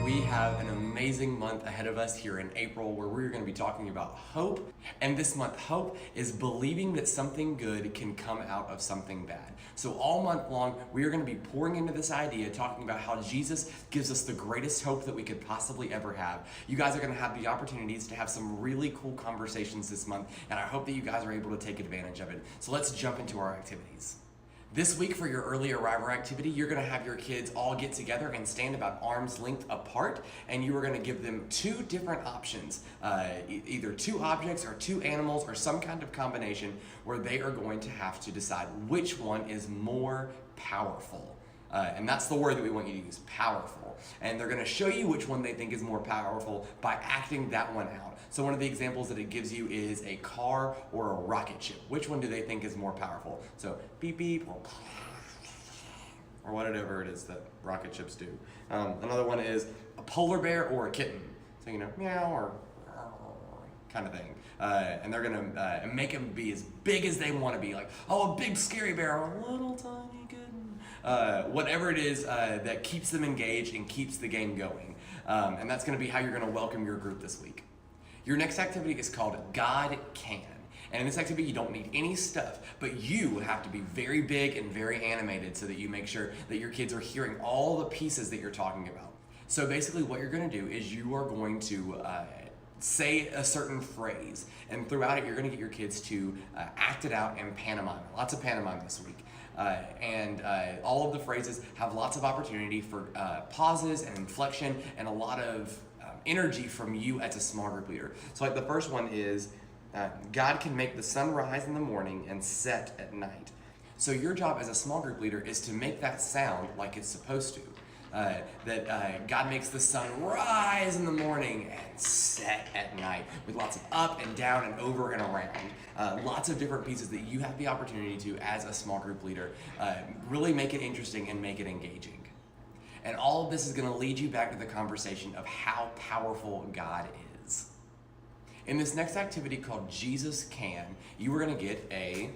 We have an amazing month ahead of us here in April where we're going to be talking about hope. And this month, hope is believing that something good can come out of something bad. So all month long, we are going to be pouring into this idea, talking about how Jesus gives us the greatest hope that we could possibly ever have. You guys are going to have the opportunities to have some really cool conversations this month, and I hope that you guys are able to take advantage of it. So let's jump into our activities. This week for your early arriver activity, you're going to have your kids all get together and stand about arm's length apart, and you are going to give them two different options, either two objects or two animals or some kind of combination where they are going to have to decide which one is more powerful. And that's the word that we want you to use, powerful. And they're going to show you which one they think is more powerful by acting that one out. So one of the examples that it gives you is a car or a rocket ship. Which one do they think is more powerful? So beep beep or whatever it is that rocket ships do. Another one is a polar bear or a kitten. So meow or kind of thing. And they're going to make them be as big as they want to be. Like, oh, a big scary bear or a little tiny kitten. Whatever it is that keeps them engaged and keeps the game going. And that's going to be how you're going to welcome your group this week. Your next activity is called God Can. And in this activity, you don't need any stuff, but you have to be very big and very animated so that you make sure that your kids are hearing all the pieces that you're talking about. So basically what you're going to do is you are going to say a certain phrase, and throughout it you're going to get your kids to act it out in pantomime. Lots of pantomime this week. All of the phrases have lots of opportunity for pauses and inflection and a lot of energy from you as a small group leader. So like the first one is, God can make the sun rise in the morning and set at night. So your job as a small group leader is to make that sound like it's supposed to. God makes the sun rise in the morning and set at night with lots of up and down and over and around. Lots of different pieces that you have the opportunity to, as a small group leader, really make it interesting and make it engaging. And all of this is going to lead you back to the conversation of how powerful God is. In this next activity called Jesus Can, you are going to get a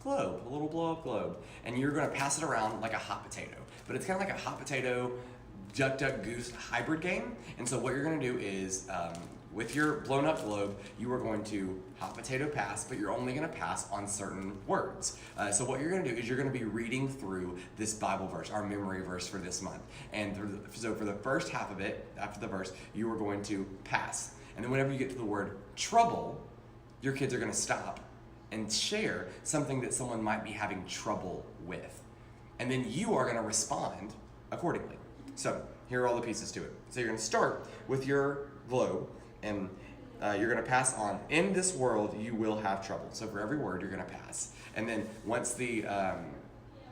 globe, a little blow-up globe, and you're going to pass it around like a hot potato. But it's kind of like a hot potato duck duck goose hybrid game. And so what you're going to do is with your blown up globe, you are going to hot potato pass, but you're only going to pass on certain words. So what you're going to do is you're going to be reading through this Bible verse, our memory verse for this month. And so for the first half of it, after the verse, you are going to pass. And then whenever you get to the word trouble, your kids are going to stop and share something that someone might be having trouble with. And then you are going to respond accordingly. So here are all the pieces to it. So you're going to start with your globe, and you're going to pass on, in this world you will have trouble. So for every word you're going to pass. And then once the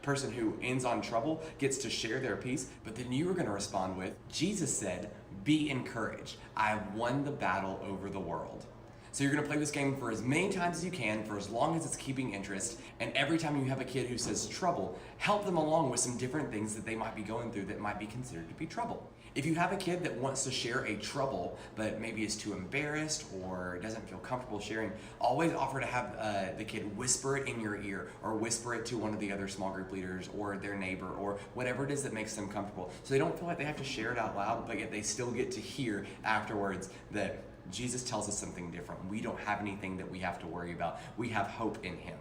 person who ends on trouble gets to share their piece, but then you are going to respond with, Jesus said, be encouraged. I have won the battle over the world. So you're going to play this game for as many times as you can, for as long as it's keeping interest, and every time you have a kid who says trouble, help them along with some different things that they might be going through that might be considered to be trouble. If you have a kid that wants to share a trouble, but maybe is too embarrassed or doesn't feel comfortable sharing, always offer to have the kid whisper it in your ear, or whisper it to one of the other small group leaders or their neighbor or whatever it is that makes them comfortable. So they don't feel like they have to share it out loud, but yet they still get to hear afterwards that Jesus tells us something different. We don't have anything that we have to worry about. We have hope in Him.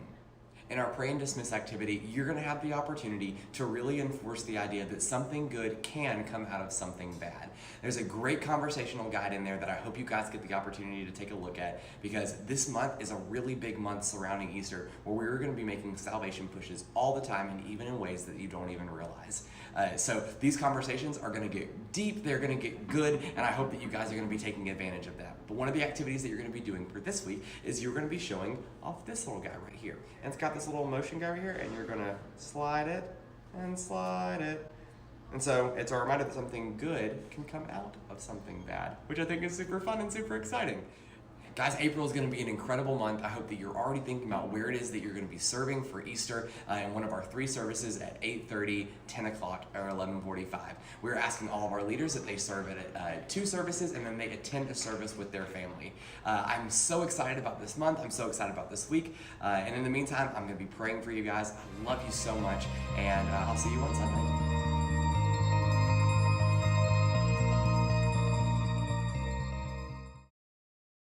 In our pray and dismiss activity, you're going to have the opportunity to really enforce the idea that something good can come out of something bad. There's a great conversational guide in there that I hope you guys get the opportunity to take a look at, because this month is a really big month surrounding Easter where we're going to be making salvation pushes all the time, and even in ways that you don't even realize. So these conversations are going to get deep, they're going to get good, and I hope that you guys are going to be taking advantage of that. But one of the activities that you're going to be doing for this week is you're going to be showing off this little guy right here. And it's got this little motion guy right here, and you're going to slide it and slide it. And so it's a reminder that something good can come out of something bad, which I think is super fun and super exciting. Guys, April is going to be an incredible month. I hope that you're already thinking about where it is that you're going to be serving for Easter in one of our 3 services at 8:30, 10 o'clock, or 11:45. We're asking all of our leaders that they serve at 2 services and then they attend a service with their family. I'm so excited about this month. I'm so excited about this week. And in the meantime, I'm going to be praying for you guys. I love you so much, and I'll see you on Sunday.